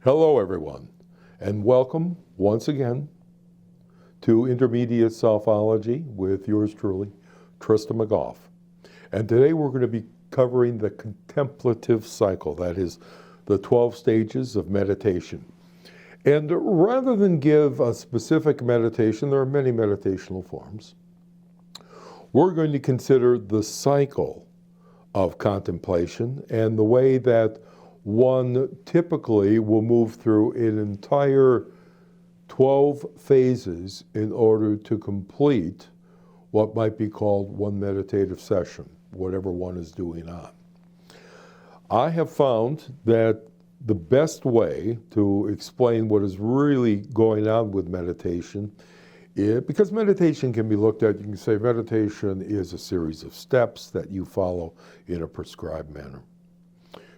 Hello, everyone, and welcome once again to Intermediate Selfology with yours truly, Tristan McGough. And today we're going to be covering the Contemplative Cycle, that is, the 12 stages of meditation. And rather than give a specific meditation, there are many meditational forms, we're going to consider the cycle of contemplation and the way that one typically will move through an entire 12 phases in order to complete what might be called one meditative session, whatever one is doing on. I have found that the best way to explain what is really going on with meditation is, because meditation can be looked at, you can say meditation is a series of steps that you follow in a prescribed manner.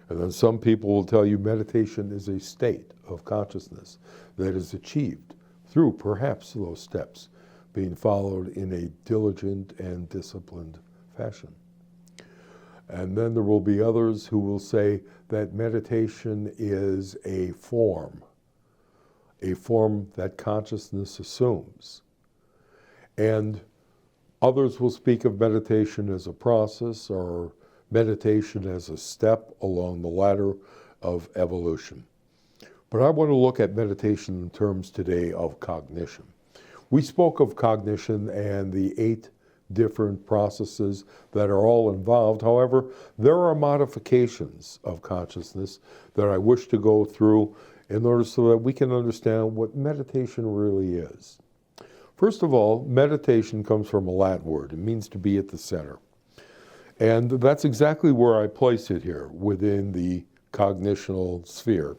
And then some people will tell you meditation is a state of consciousness that is achieved through perhaps those steps being followed in a diligent and disciplined fashion. And then there will be others who will say that meditation is a form that consciousness assumes. And others will speak of meditation as a process or meditation as a step along the ladder of evolution. But I want to look at meditation in terms today of cognition. We spoke of cognition and the 8 different processes that are all involved. However, there are modifications of consciousness that I wish to go through in order so that we can understand what meditation really is. First of all, meditation comes from a Latin word. It means to be at the center. And that's exactly where I place it here, within the cognitional sphere,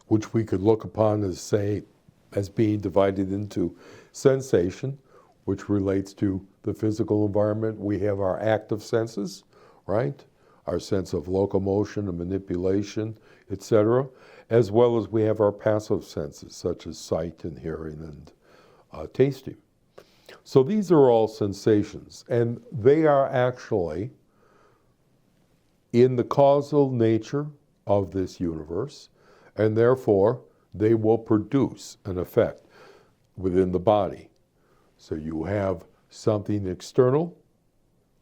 which we could look upon as being divided into sensation, which relates to the physical environment. We have our active senses, right? Our sense of locomotion and manipulation, etc., as well as we have our passive senses, such as sight and hearing and tasting. So these are all sensations, and they are actually in the causal nature of this universe, and therefore they will produce an effect within the body. So you have something external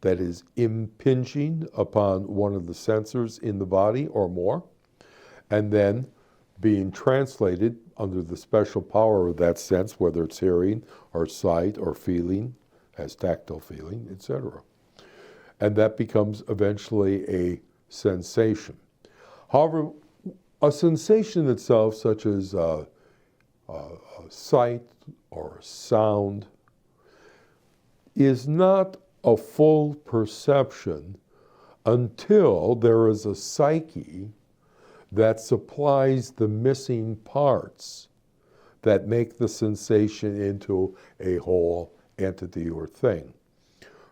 that is impinging upon one of the sensors in the body or more, and then being translated under the special power of that sense, whether it's hearing or sight or feeling, as tactile feeling, etc. And that becomes eventually a sensation. However, a sensation itself, such as a sight or sound, is not a full perception until there is a psyche that supplies the missing parts that make the sensation into a whole entity or thing.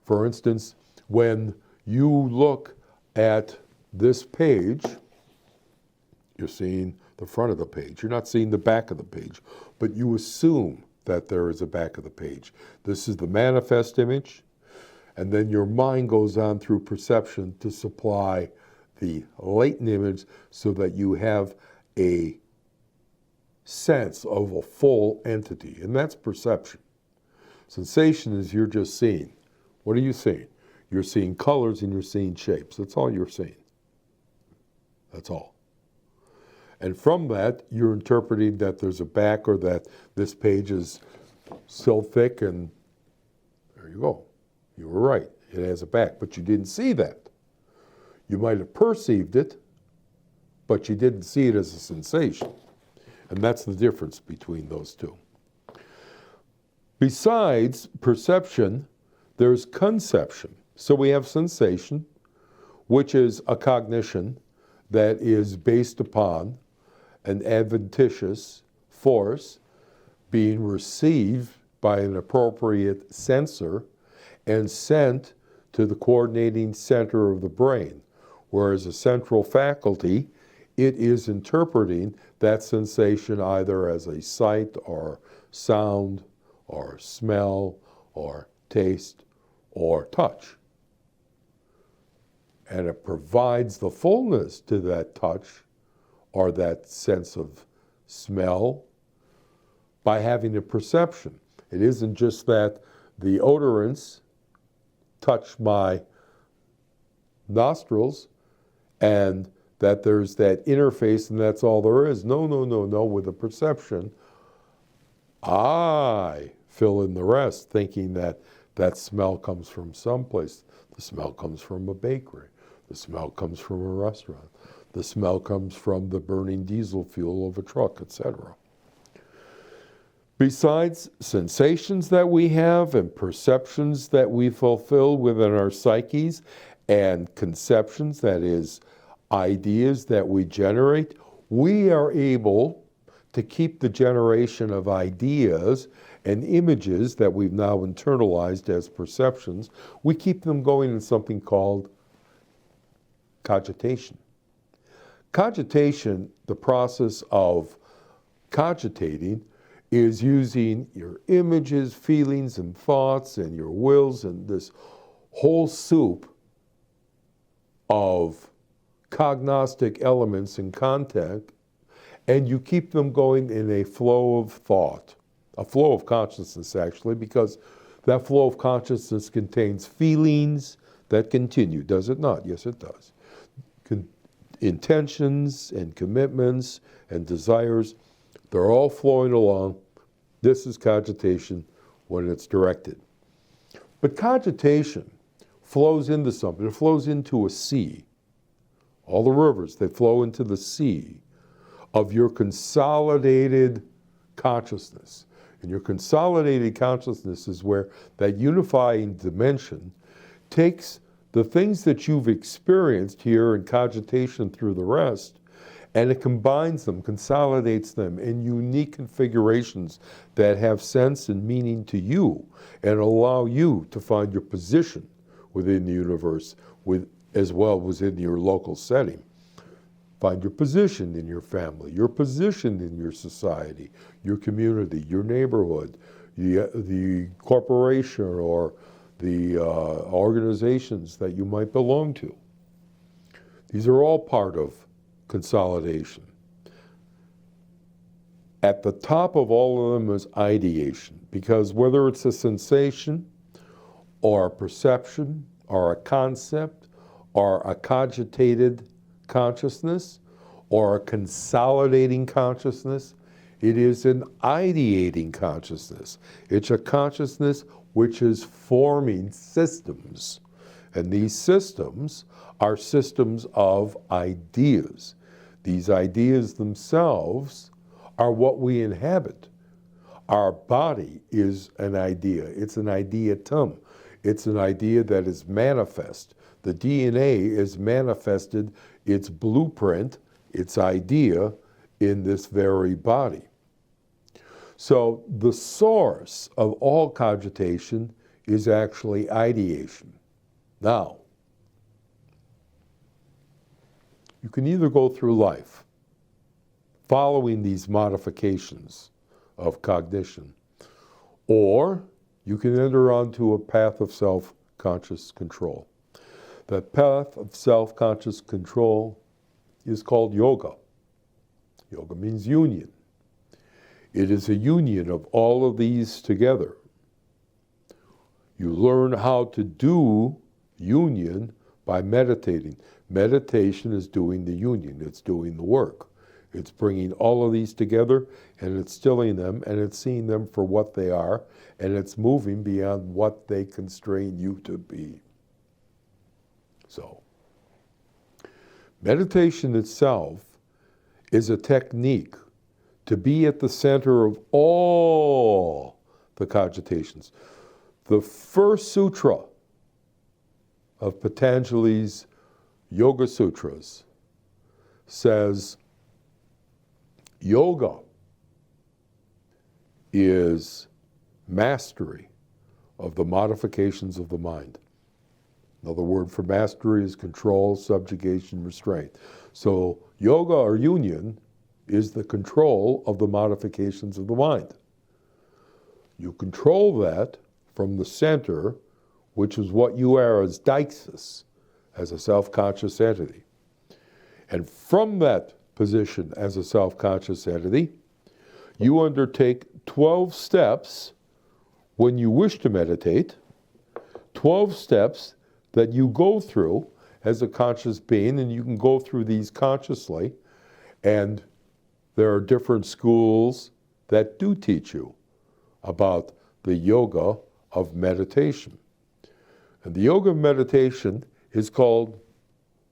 For instance, when you look at this page, you're seeing the front of the page. You're not seeing the back of the page, but you assume that there is a back of the page. This is the manifest image, and then your mind goes on through perception to supply the latent image so that you have a sense of a full entity, and that's perception. Sensation is you're just seeing. What are you seeing? You're seeing colors and you're seeing shapes. That's all you're seeing. That's all. And from that, you're interpreting that there's a back or that this page is so thick, and there you go. You were right. It has a back, but you didn't see that. You might have perceived it, but you didn't see it as a sensation. And that's the difference between those two. Besides perception, there's conception. So we have sensation, which is a cognition that is based upon an adventitious force being received by an appropriate sensor and sent to the coordinating center of the brain. Whereas a central faculty, it is interpreting that sensation either as a sight or sound or smell or taste or touch. And it provides the fullness to that touch or that sense of smell by having a perception. It isn't just that the odorants touch my nostrils and that there's that interface and that's all there is. No. With a perception, I fill in the rest, thinking that that smell comes from someplace. The smell comes from a bakery. The smell comes from a restaurant. The smell comes from the burning diesel fuel of a truck, etc. Besides sensations that we have and perceptions that we fulfill within our psyches and conceptions, that is, ideas that we generate, we are able to keep the generation of ideas and images that we've now internalized as perceptions, we keep them going in something called cogitation. Cogitation, the process of cogitating, is using your images, feelings, and thoughts, and your wills, and this whole soup of cognostic elements and content, and you keep them going in a flow of thought, a flow of consciousness, actually, because that flow of consciousness contains feelings that continue, does it not? Yes, it does. Intentions and commitments and desires, they're all flowing along. This is cogitation when it's directed. But cogitation flows into something. It flows into a sea. All the rivers, they flow into the sea of your consolidated consciousness. And your consolidated consciousness is where that unifying dimension takes the things that you've experienced here in cogitation through the rest, and it combines them, consolidates them in unique configurations that have sense and meaning to you and allow you to find your position within the universe as well as in your local setting. Find your position in your family, your position in your society, your community, your neighborhood, the corporation or the organizations that you might belong to. These are all part of consolidation. At the top of all of them is ideation, because whether it's a sensation or a perception or a concept or a cogitated consciousness or a consolidating consciousness, it is an ideating consciousness. It's a consciousness which is forming systems. And these systems are systems of ideas. These ideas themselves are what we inhabit. Our body is an idea. It's an ideatum. It's an idea that is manifest. The DNA is manifested, its blueprint, its idea, in this very body. So the source of all cogitation is actually ideation. Now, you can either go through life following these modifications of cognition, or you can enter onto a path of self-conscious control. That path of self-conscious control is called yoga. Yoga means union. It is a union of all of these together. You learn how to do union by meditating. Meditation is doing the union. It's doing the work. It's bringing all of these together, and it's stilling them, and it's seeing them for what they are, and it's moving beyond what they constrain you to be. So, meditation itself is a technique to be at the center of all the cogitations. The first sutra of Patanjali's Yoga Sutras says yoga is mastery of the modifications of the mind. Another word for mastery is control, subjugation, restraint. So yoga or union is the control of the modifications of the mind. You control that from the center, which is what you are as deixis, as a self-conscious entity. And from that position as a self-conscious entity, you undertake 12 steps when you wish to meditate, 12 steps that you go through as a conscious being, and you can go through these consciously, and there are different schools that do teach you about the yoga of meditation. And the yoga of meditation is called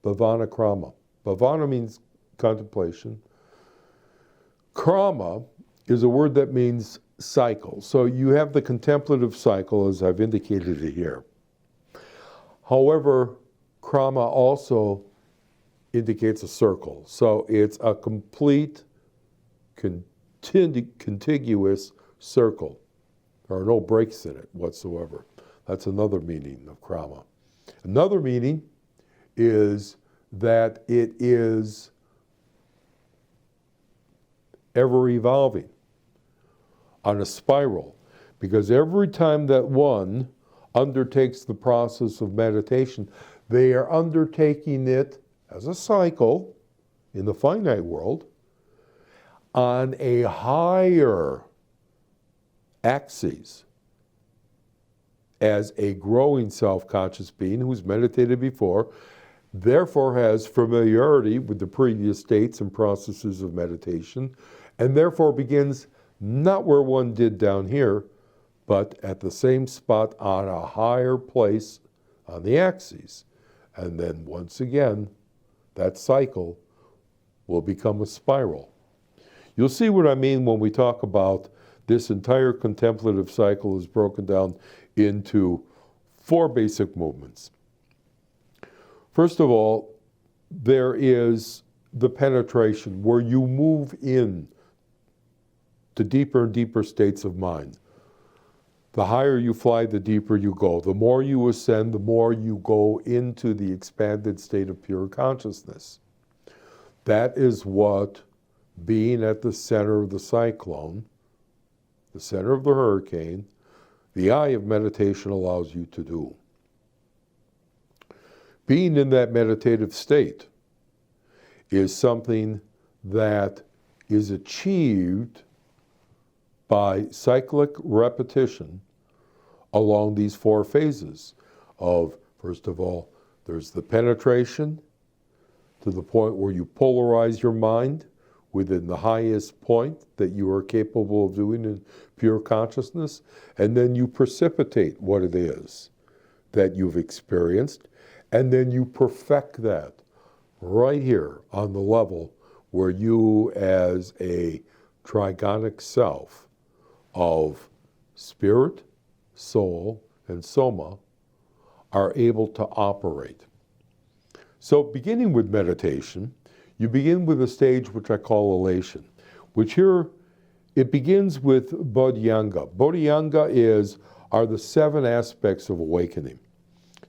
bhavana krama. Bhavana means contemplation. Krama is a word that means cycle. So you have the contemplative cycle, as I've indicated it here. However, krama also indicates a circle. So it's a complete, contiguous circle. There are no breaks in it whatsoever. That's another meaning of krama. Another meaning is that it is ever evolving on a spiral, because every time that one undertakes the process of meditation, they are undertaking it as a cycle in the finite world on a higher axis as a growing self-conscious being who's meditated before, therefore has familiarity with the previous states and processes of meditation, and therefore begins not where one did down here, but at the same spot on a higher place on the axis. And then once again, that cycle will become a spiral. You'll see what I mean when we talk about this entire contemplative cycle is broken down into 4 basic movements. First of all, there is the penetration, where you move in to deeper and deeper states of mind. The higher you fly, the deeper you go. The more you ascend, the more you go into the expanded state of pure consciousness. That is what being at the center of the cyclone, the center of the hurricane, the eye of meditation allows you to do. Being in that meditative state is something that is achieved by cyclic repetition along these 4 phases of, first of all, there's the penetration to the point where you polarize your mind within the highest point that you are capable of doing in pure consciousness, and then you precipitate what it is that you've experienced, and then you perfect that right here on the level where you as a trigonic self of spirit, soul, and soma are able to operate. So beginning with meditation, you begin with a stage which I call elation, which here it begins with bodhyanga. Bodhyanga are the 7 aspects of awakening.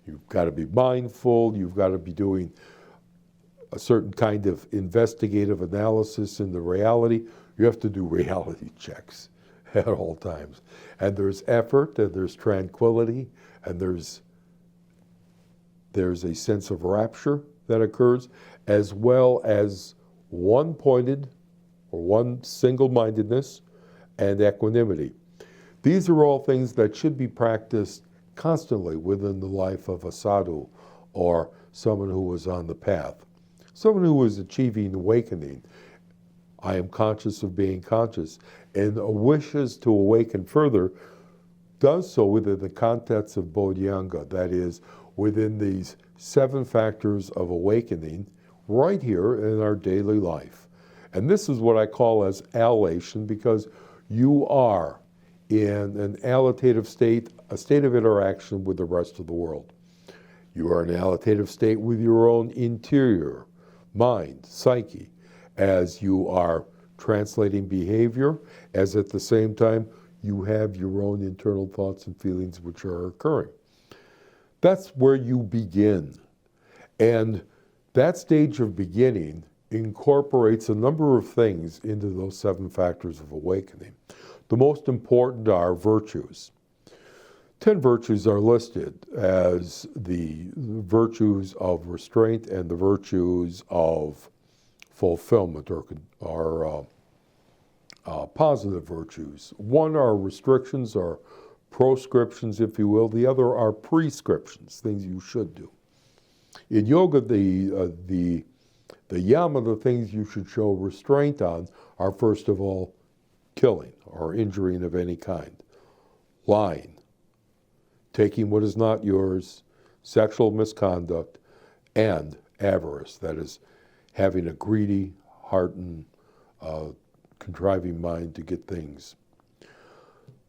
You've got to be mindful, you've got to be doing a certain kind of investigative analysis in the reality. You have to do reality checks at all times. And there's effort, and there's tranquility, and there's a sense of rapture that occurs, as well as one-pointed or one single-mindedness and equanimity. These are all things that should be practiced constantly within the life of a sadhu or someone who was on the path. Someone who is achieving awakening. I am conscious of being conscious, and wishes to awaken further, does so within the context of bodhyanga, that is, within these 7 factors of awakening right here in our daily life. And this is what I call as alation, because you are in an allotative state, a state of interaction with the rest of the world. You are in an allotative state with your own interior, mind, psyche, as you are translating behavior, as at the same time you have your own internal thoughts and feelings which are occurring. That's where you begin. And that stage of beginning incorporates a number of things into those 7 factors of awakening. The most important are virtues. 10 virtues are listed as the virtues of restraint and the virtues of fulfillment, or positive virtues. One are restrictions or proscriptions, if you will. The other are prescriptions, things you should do. In yoga, the yama, the things you should show restraint on, are first of all killing or injuring of any kind, lying, taking what is not yours, sexual misconduct, and avarice, that is, having a greedy, hardened, contriving mind to get things.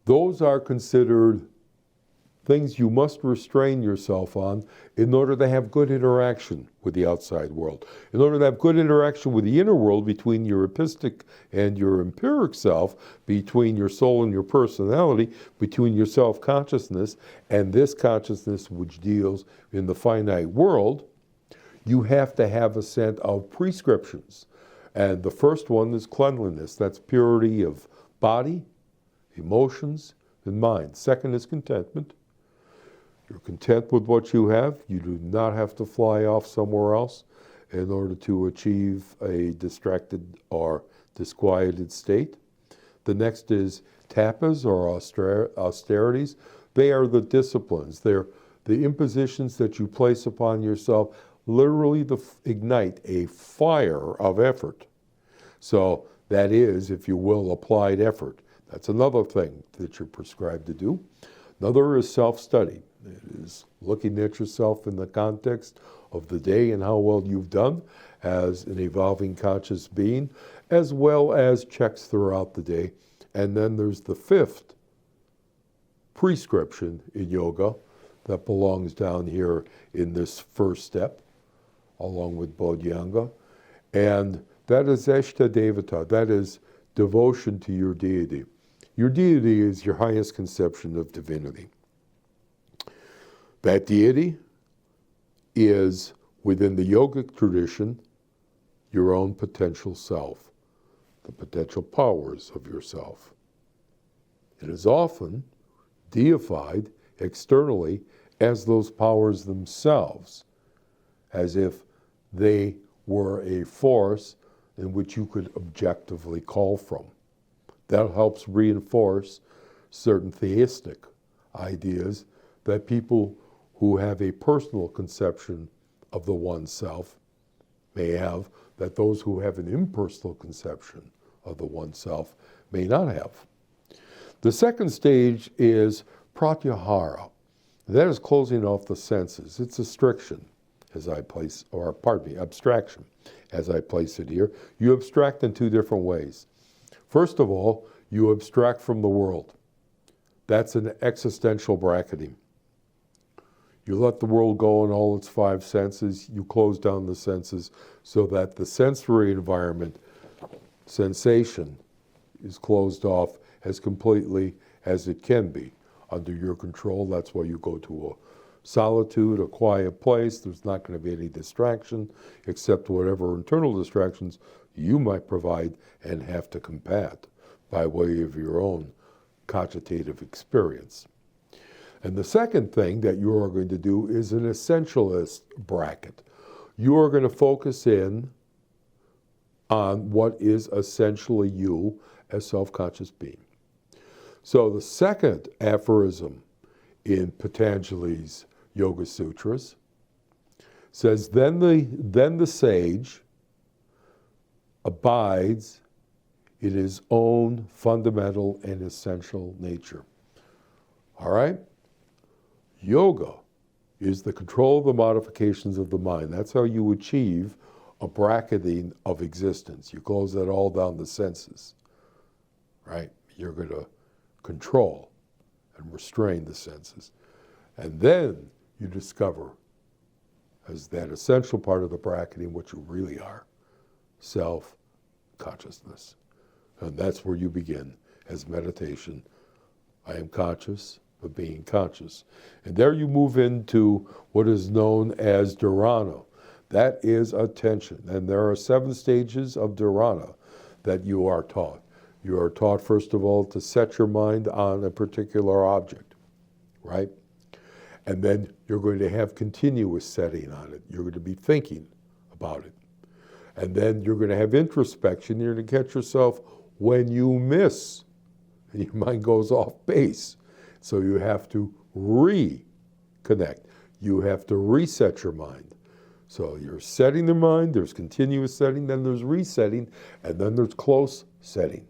Those are considered things you must restrain yourself on in order to have good interaction with the outside world. In order to have good interaction with the inner world between your epistic and your empiric self, between your soul and your personality, between your self-consciousness and this consciousness which deals in the finite world, you have to have a set of prescriptions. And the first one is cleanliness. That's purity of body, emotions, and mind. Second is contentment. You're content with what you have. You do not have to fly off somewhere else in order to achieve a distracted or disquieted state. The next is tapas, or austerities. They are the disciplines. They're the impositions that you place upon yourself, literally to ignite a fire of effort. So that is, if you will, applied effort. That's another thing that you're prescribed to do. Another is self-study. It is looking at yourself in the context of the day and how well you've done as an evolving conscious being, as well as checks throughout the day. And then there's the 5th prescription in yoga that belongs down here in this first step, along with Bodhyanga. And that is Eshta Devata. That is devotion to your deity. Your deity is your highest conception of divinity. That deity is, within the yogic tradition, your own potential self, the potential powers of yourself. It is often deified externally as those powers themselves, as if they were a force in which you could objectively call from. That helps reinforce certain theistic ideas that people who have a personal conception of the one self may have, that those who have an impersonal conception of the one self may not have. The second stage is pratyahara. That is closing off the senses. It's abstraction, as I place it here. You abstract in 2 different ways. First of all, you abstract from the world. That's an existential bracketing. You let the world go in all its 5 senses. You close down the senses so that the sensory environment, sensation, is closed off as completely as it can be under your control. That's why you go to a solitude, a quiet place. There's not going to be any distraction except whatever internal distractions you might provide and have to combat by way of your own cogitative experience. And the second thing that you are going to do is an essentialist bracket. You are going to focus in on what is essentially you as self-conscious being. So the second aphorism in Patanjali's Yoga Sutras says, then the sage abides in his own fundamental and essential nature. All right? Yoga is the control of the modifications of the mind. That's how you achieve a bracketing of existence. You close that all down the senses, right? You're going to control and restrain the senses. And then you discover, as that essential part of the bracketing, what you really are, self-consciousness. And that's where you begin as meditation. I am conscious of being conscious. And there you move into what is known as dharana. That is attention. And there are 7 stages of dharana that you are taught. You are taught, first of all, to set your mind on a particular object, right? And then you're going to have continuous setting on it. You're going to be thinking about it. And then you're going to have introspection. You're going to catch yourself when you miss, and your mind goes off base. So you have to reconnect. You have to reset your mind. So you're setting the mind, there's continuous setting, then there's resetting, and then there's close setting.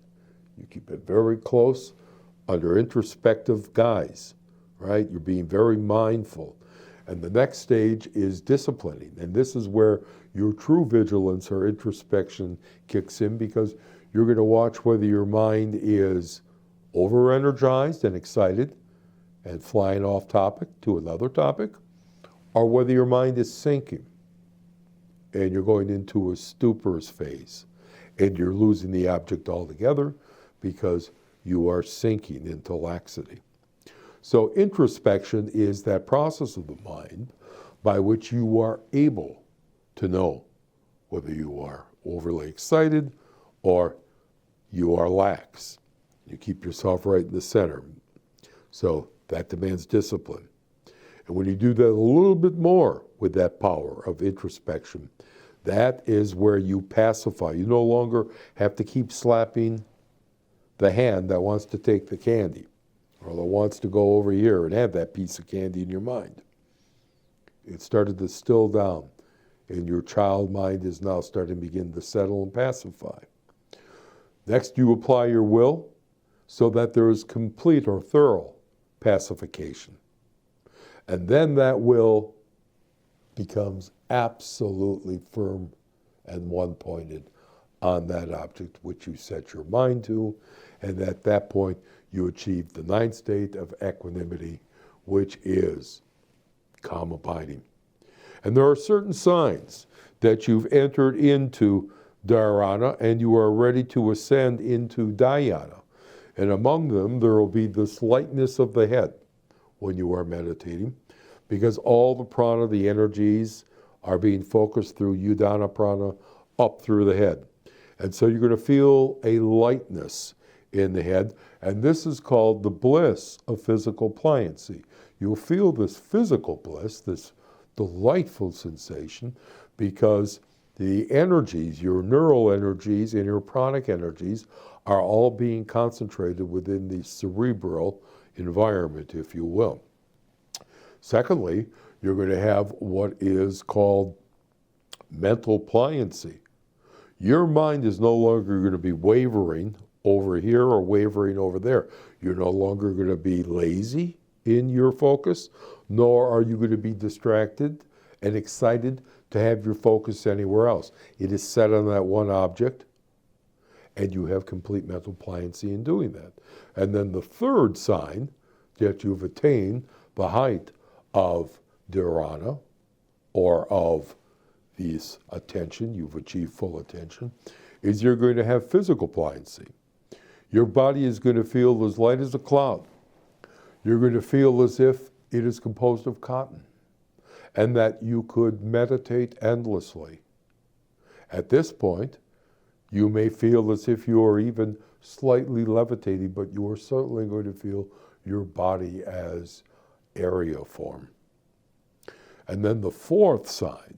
You keep it very close under introspective guise, right? You're being very mindful. And the next stage is disciplining. And this is where your true vigilance or introspection kicks in, because you're going to watch whether your mind is over-energized and excited and flying off topic to another topic, or whether your mind is sinking and you're going into a stupor's phase and you're losing the object altogether because you are sinking into laxity. So introspection is that process of the mind by which you are able to know whether you are overly excited or you are lax. You keep yourself right in the center. So that demands discipline. And when you do that a little bit more with that power of introspection, that is where you pacify. You no longer have to keep slapping the hand that wants to take the candy, or that wants to go over here and have that piece of candy in your mind. It started to still down, and your child mind is now starting to begin to settle and pacify. Next, you apply your will so that there is complete or thorough pacification. And then that will becomes absolutely firm and one-pointed on that object which you set your mind to, and at that point you achieve the 9th state of equanimity, which is calm abiding. And there are certain signs that you've entered into dharana and you are ready to ascend into dhyana. And among them, there will be this lightness of the head when you are meditating, because all the prana, the energies, are being focused through udana prana up through the head. And so you're going to feel a lightness in the head, and this is called the bliss of physical pliancy. You'll feel this physical bliss, this delightful sensation, because the energies, your neural energies and your pranic energies, are all being concentrated within the cerebral environment, if you will. Secondly, you're going to have what is called mental pliancy. Your mind is no longer going to be wavering over here or wavering over there. You're no longer going to be lazy in your focus, nor are you going to be distracted and excited to have your focus anywhere else. It is set on that one object, and you have complete mental pliancy in doing that. And then the third sign that you've attained the height of dharana, or of this attention, you've achieved full attention, is you're going to have physical pliancy. Your body is going to feel as light as a cloud. You're going to feel as if it is composed of cotton, and that you could meditate endlessly. At this point, you may feel as if you are even slightly levitating, but you are certainly going to feel your body as areoform. And then the fourth sign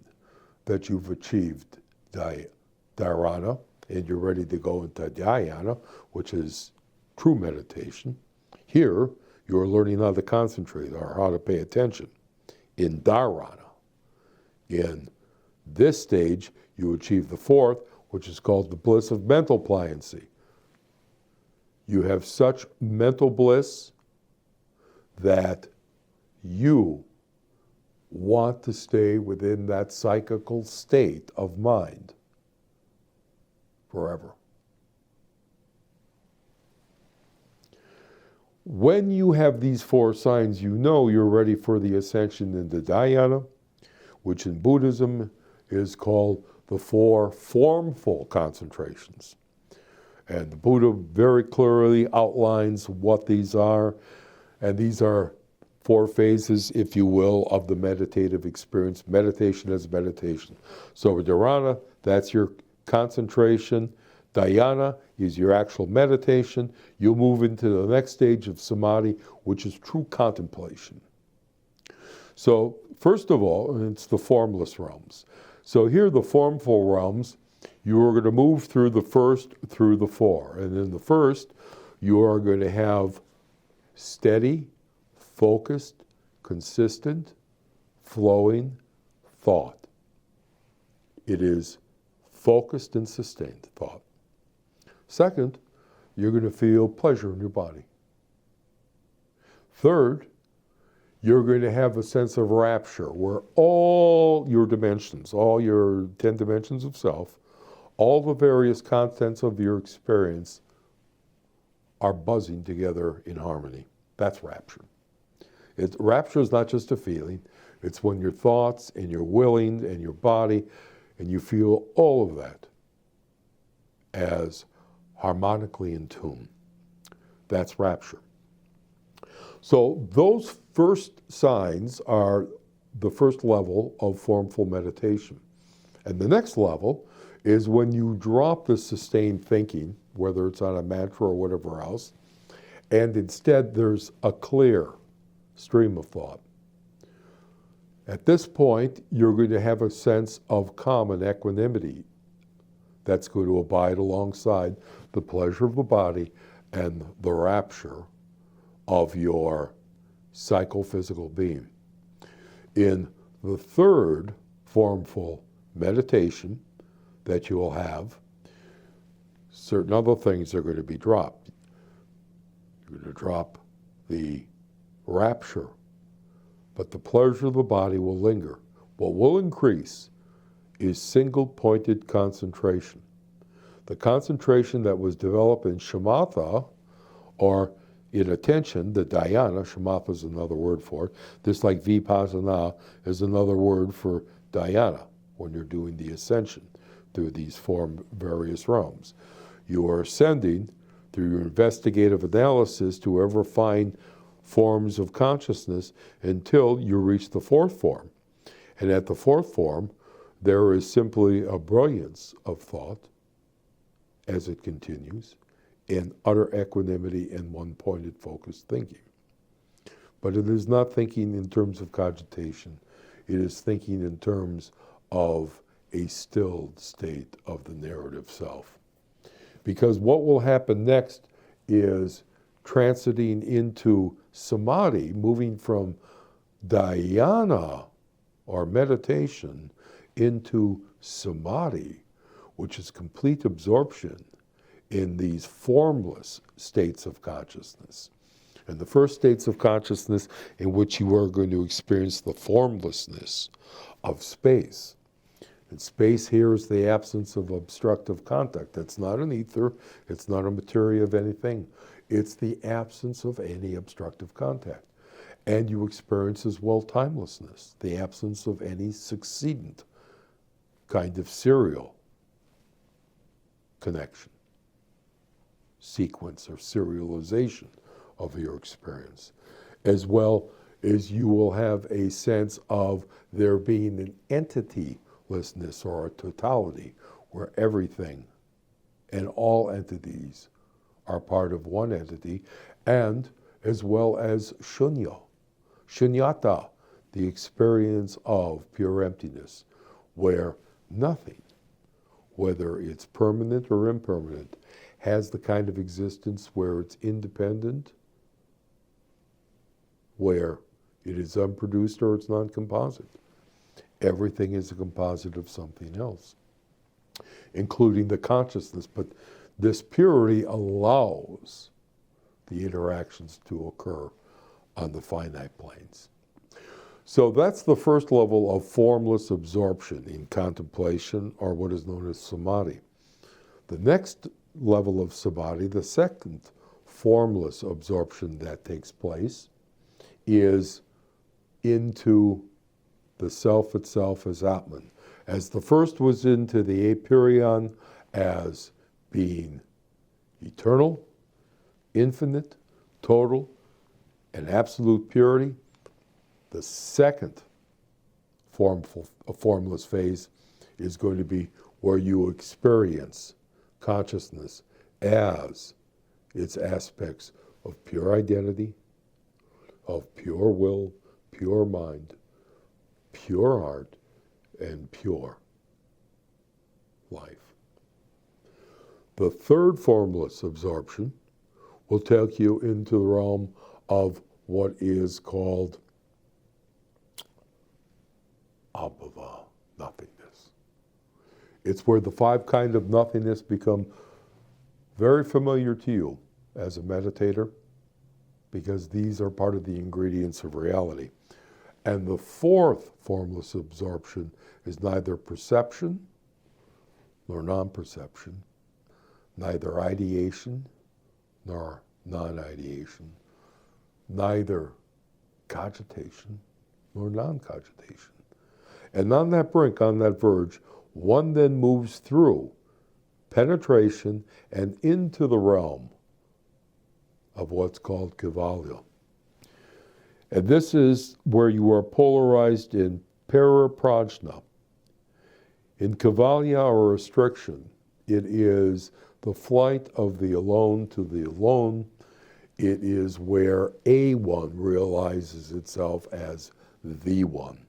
that you've achieved dharana, and you're ready to go into dhyana, which is true meditation. Here, you're learning how to concentrate or how to pay attention in dharana. In this stage, you achieve the fourth, which is called the bliss of mental pliancy. You have such mental bliss that you want to stay within that psychical state of mind forever. When you have these 4 signs, you know you're ready for the ascension into dhyana, which in Buddhism is called the 4 formful concentrations. And the Buddha very clearly outlines what these are. And these are 4 phases, if you will, of the meditative experience. Meditation is meditation. So dharana, that's your concentration. Dhyana is your actual meditation. You'll move into the next stage of samadhi, which is true contemplation. So first of all, it's the formless realms. So here, the formful realms, you are going to move through the first through the 4. And in the first, you are going to have steady, focused, consistent, flowing thought. It is focused and sustained thought. Second, you're going to feel pleasure in your body. Third, you're going to have a sense of rapture where all your dimensions, all your 10 dimensions of self, all the various contents of your experience are buzzing together in harmony. That's rapture. Rapture is not just a feeling. It's when your thoughts and your willing and your body, and you feel all of that as harmonically in tune. That's rapture. So those first signs are the first level of formful meditation. And the next level is when you drop the sustained thinking, whether it's on a mantra or whatever else, and instead there's a clear stream of thought. At this point, you're going to have a sense of calm and equanimity that's going to abide alongside the pleasure of the body and the rapture of your psychophysical being. In the third formful meditation that you will have, certain other things are going to be dropped. You're going to drop the rapture, but the pleasure of the body will linger. What will increase is single-pointed concentration. The concentration that was developed in shamatha, or in attention, the dhyana, shamatha is another word for it, just like vipassana is another word for dhyana when you're doing the ascension through these 4 various realms. You are ascending through your investigative analysis to ever find forms of consciousness until you reach the 4th form. And at the 4th form, there is simply a brilliance of thought as it continues, in utter equanimity and one-pointed focused thinking. But it is not thinking in terms of cogitation. It is thinking in terms of a stilled state of the narrative self. Because what will happen next is transiting into samadhi, moving from dhyana, or meditation, into samadhi, which is complete absorption in these formless states of consciousness. And the first states of consciousness in which you are going to experience the formlessness of space. And space here is the absence of obstructive contact. It's not an ether, it's not a materia of anything. It's the absence of any obstructive contact. And you experience as well timelessness, the absence of any succeedent kind of serial connection, sequence, or serialization of your experience, as well as you will have a sense of there being an entitylessness or a totality where everything and all entities are part of one entity, and as well as shunyata, the experience of pure emptiness, where nothing, whether it's permanent or impermanent, has the kind of existence where it's independent, where it is unproduced or it's non-composite. Everything is a composite of something else, including the consciousness. But this purity allows the interactions to occur on the finite planes. So that's the first level of formless absorption in contemplation, or what is known as samadhi. The next level of samadhi, the second formless absorption that takes place is into the self itself as Atman. As the first was into the apeiron as being eternal, infinite, total, and absolute purity, the second formless phase is going to be where you experience consciousness as its aspects of pure identity, of pure will, pure mind, pure heart, and pure life. The third formless absorption will take you into the realm of what is called abhava, nothingness. It's where the five kinds of nothingness become very familiar to you as a meditator, because these are part of the ingredients of reality. And the fourth formless absorption is neither perception nor non-perception, neither ideation nor non-ideation, neither cogitation nor non-cogitation. And on that brink, on that verge, one then moves through penetration and into the realm of what's called Kaivalya. And this is where you are polarized in para-prajna. In Kaivalya or restriction, it is the flight of the alone to the alone. It is where a one realizes itself as the one.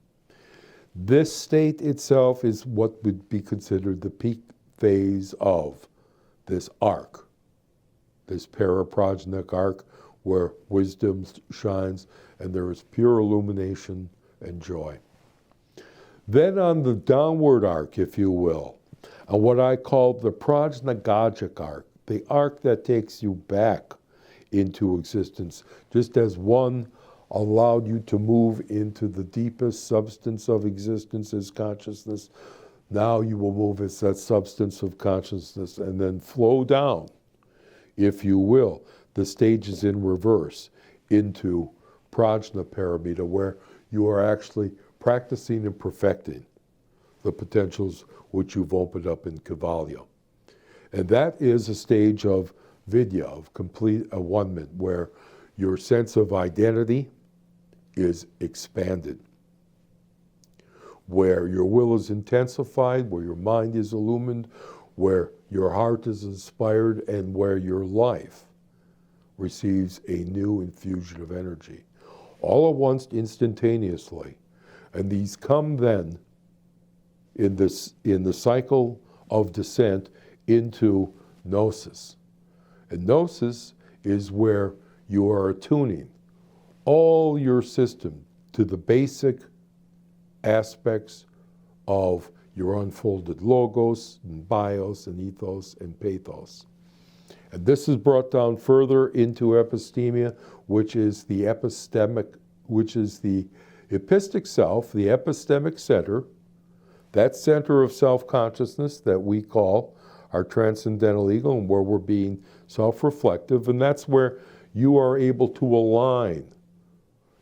This state itself is what would be considered the peak phase of this arc, this para-prajnic arc, where wisdom shines and there is pure illumination and joy. Then on the downward arc, if you will, on what I call the prajnagagic arc, the arc that takes you back into existence, just as one allowed you to move into the deepest substance of existence as consciousness, now you will move as that substance of consciousness and then flow down, if you will, the stages in reverse into prajna paramita, where you are actually practicing and perfecting the potentials which you've opened up in Kaivalya. And that is a stage of vidya, of complete one-ment, where your sense of identity is expanded, where your will is intensified, where your mind is illumined, where your heart is inspired, and where your life receives a new infusion of energy, all at once, instantaneously. And these come then in the cycle of descent into gnosis. And gnosis is where you are attuning all your system to the basic aspects of your unfolded logos and bios and ethos and pathos. And this is brought down further into epistemia, which is the epistic self, the epistemic center, that center of self-consciousness that we call our transcendental ego, and where we're being self-reflective. And that's where you are able to align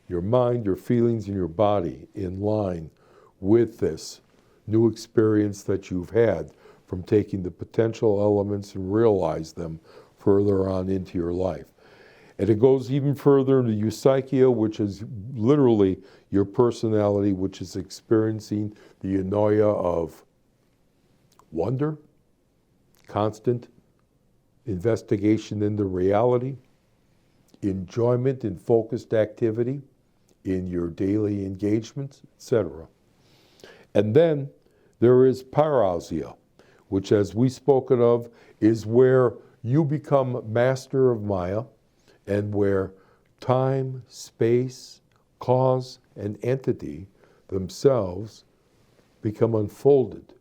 your mind, your feelings, and your body in line with this new experience that you've had from taking the potential elements and realize them further on into your life. And it goes even further into eupsychia, which is literally your personality, which is experiencing the eunoia of wonder, constant investigation into reality, enjoyment and focused activity in your daily engagements, etc. And then there is parausia, which, as we spoken of, is where you become master of Maya, and where time, space, cause, and entity themselves become unfolded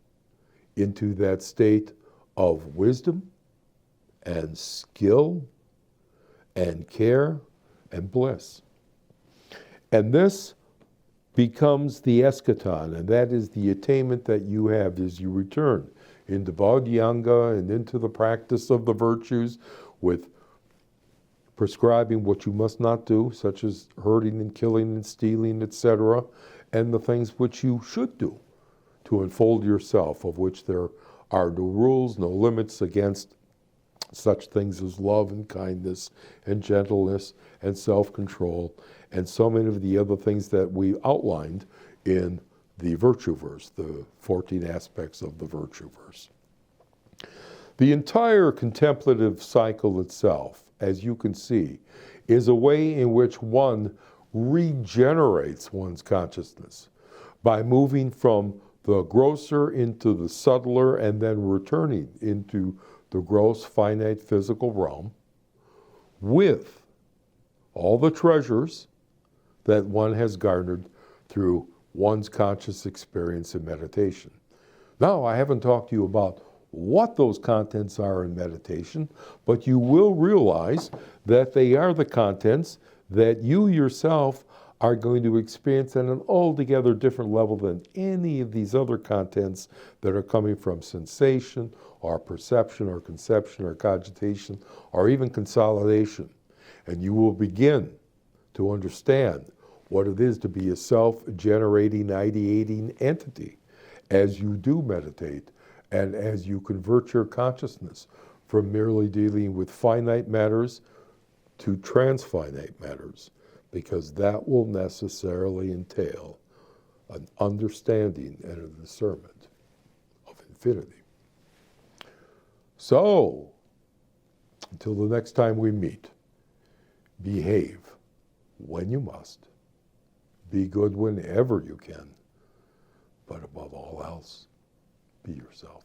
into that state of wisdom and skill and care and bliss. And this becomes the eschaton, and that is the attainment that you have as you return into Bhagavad and into the practice of the virtues with prescribing what you must not do, such as hurting and killing and stealing, etc., and the things which you should do to unfold yourself, of which there are no rules, no limits against such things as love and kindness and gentleness and self-control and so many of the other things that we outlined in the virtue verse, the 14 aspects of the virtue verse. The entire contemplative cycle itself, as you can see, is a way in which one regenerates one's consciousness by moving from the grosser into the subtler and then returning into the gross, finite, physical realm with all the treasures that one has garnered through one's conscious experience in meditation. Now, I haven't talked to you about what those contents are in meditation, but you will realize that they are the contents that you yourself are going to experience at an altogether different level than any of these other contents that are coming from sensation or perception or conception or cogitation or even consolidation. And you will begin to understand what it is to be a self-generating, ideating entity as you do meditate and as you convert your consciousness from merely dealing with finite matters to transfinite matters, because that will necessarily entail an understanding and a discernment of infinity. So, until the next time we meet, behave when you must, be good whenever you can, but above all else, be yourself.